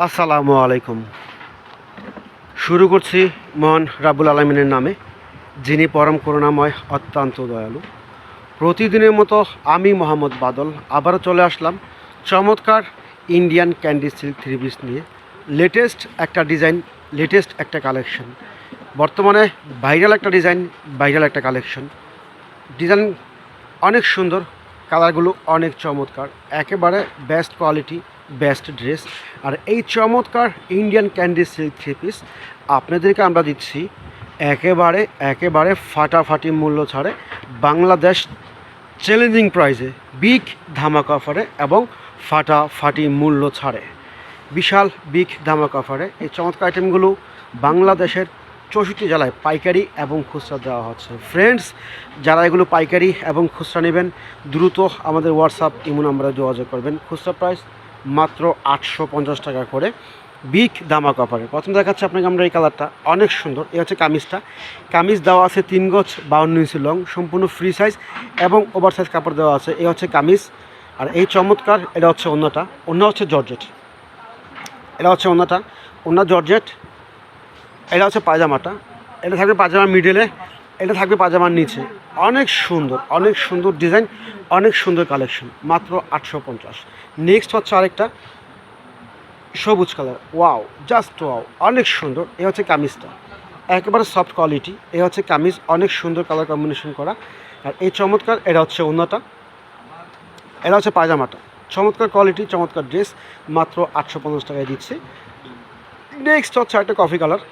আসসালামু আলাইকুম। শুরু করছি মহান রাব্বুল আলামিনের নামে, যিনি পরম করুণাময়, অত্যন্ত দয়ালু। প্রতিদিনের মতো আমি মোহাম্মদ বাদল আবারও চলে আসলাম চমৎকার Indian candy silk three piece নিয়ে। লেটেস্ট একটা ডিজাইন, লেটেস্ট একটা কালেকশন, বর্তমানে ভাইরাল একটা ডিজাইন, ভাইরাল একটা কালেকশন। ডিজাইন অনেক সুন্দর, কালারগুলো অনেক চমৎকার, একেবারে বেস্ট কোয়ালিটি, বেস্ট ড্রেস। আর এই চমৎকার Indian candy silk three piece আপনাদেরকে আমরা দিচ্ছি একেবারে একেবারে ফাটাফাটি মূল্য ছাড়ে, বাংলাদেশ চ্যালেঞ্জিং প্রাইসে, বিগ ধামাকা অফারে এবং ফাটাফাটি মূল্য ছাড়ে, বিশাল বিগ ধামাকা অফারে এই চমৎকার আইটেমগুলো বাংলাদেশের 64 জেলায় পাইকারি এবং খুচরা দেওয়া হচ্ছে। ফ্রেন্ডস, যারা এগুলো পাইকারি এবং খুচরা নেবেন, দ্রুত আমাদের হোয়াটসঅ্যাপ ইমো নাম্বারে যোগাযোগ করবেন। খুচরা প্রাইস মাত্র 850 টাকা করে, বিগ ধামাকা অফারে। প্রথম দেখাচ্ছি আপনাকে আমরা এই কালারটা, অনেক সুন্দর। এই হচ্ছে কামিজটা। কামিজ দেওয়া আছে 3 গজ 52 ইঞ্চি লং, সম্পূর্ণ ফ্রি সাইজ এবং ওভার সাইজ কাপড় দেওয়া আছে। এই হচ্ছে কামিজ। আর এই চমৎকার, এটা হচ্ছে ওড়নাটা। ওড়না হচ্ছে জর্জেট, এটা হচ্ছে ওড়নাটা, ওড়না জর্জেট। এটা হচ্ছে পায়জামাটা, এটা থাকবে পায়জামার মিডলে, এটা থাকবে পায়জামার নিচে। অনেক সুন্দর, অনেক সুন্দর ডিজাইন, অনেক সুন্দর কালেকশন, মাত্র 850। নেক্সট হচ্ছে আরেকটা সবুজ কালার, ওয়াও, জাস্ট ওয়াও, অনেক সুন্দর। এ হচ্ছে কামিজটা, একেবারে সফট কোয়ালিটি। এ হচ্ছে কামিজ, অনেক সুন্দর কালার কম্বিনেশন করা। আর এই চমৎকার, এটা হচ্ছে ওড়নাটা, এটা হচ্ছে পায়জামাটা। চমৎকার কোয়ালিটি, চমৎকার ড্রেস, মাত্র 850 টাকায় দিচ্ছে। নেক্সট হচ্ছে একটা কফি কালার।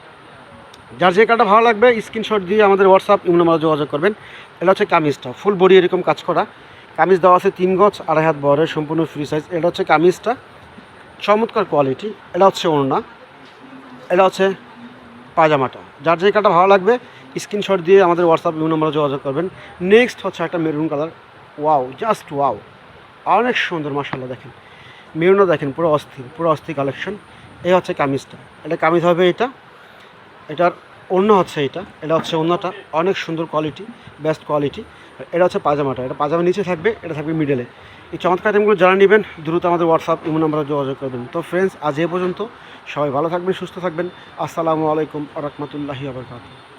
যার যে কালারটা ভালো লাগবে স্ক্রিনশট দিয়ে আমাদের হোয়াটসঅ্যাপ ইমো নাম্বারে যোগাযোগ করবেন। এটা হচ্ছে কামিজটা, ফুল বডি এরকম কাজ করা। কামিজ দেওয়া আছে 3 গজ 2.5 হাত বহরের, সম্পূর্ণ ফ্রি সাইজ। এটা হচ্ছে কামিজটা, চমৎকার কোয়ালিটি। এটা হচ্ছে ওড়না, এটা হচ্ছে পায়জামাটা। যার যে কালারটা ভালো লাগবে স্ক্রিনশট দিয়ে আমাদের হোয়াটসঅ্যাপ ইমো নাম্বারে যোগাযোগ করবেন। নেক্সট হচ্ছে একটা maroon colour, wow, just wow, অনেক সুন্দর। মাশাআল্লাহ, দেখেন মেরুনও দেখেন, পুরো অস্থির, পুরো অস্থির কালেকশন। এই হচ্ছে কামিজটা, এটা কামিজ হবে এটা। এটার ওড়না হচ্ছে এটা, এটা হচ্ছে ওড়নাটা, অনেক সুন্দর কোয়ালিটি, বেস্ট কোয়ালিটি। এটা হচ্ছে পায়জামাটা, এটা পায়জামা নিচে থাকবে, এটা থাকবে মিডলে। এই চমৎকার আইটেমগুলো যারা নেবেন দ্রুত আমাদের হোয়াটসঅ্যাপ ইমো নাম্বারে যোগাযোগ করবেন। তো ফ্রেন্ডস, আজ এ পর্যন্ত। সবাই ভালো থাকবেন, সুস্থ থাকবেন। আসসালামু আলাইকুম ওয়া রাহমাতুল্লাহি ওয়া বারাকাতুহু।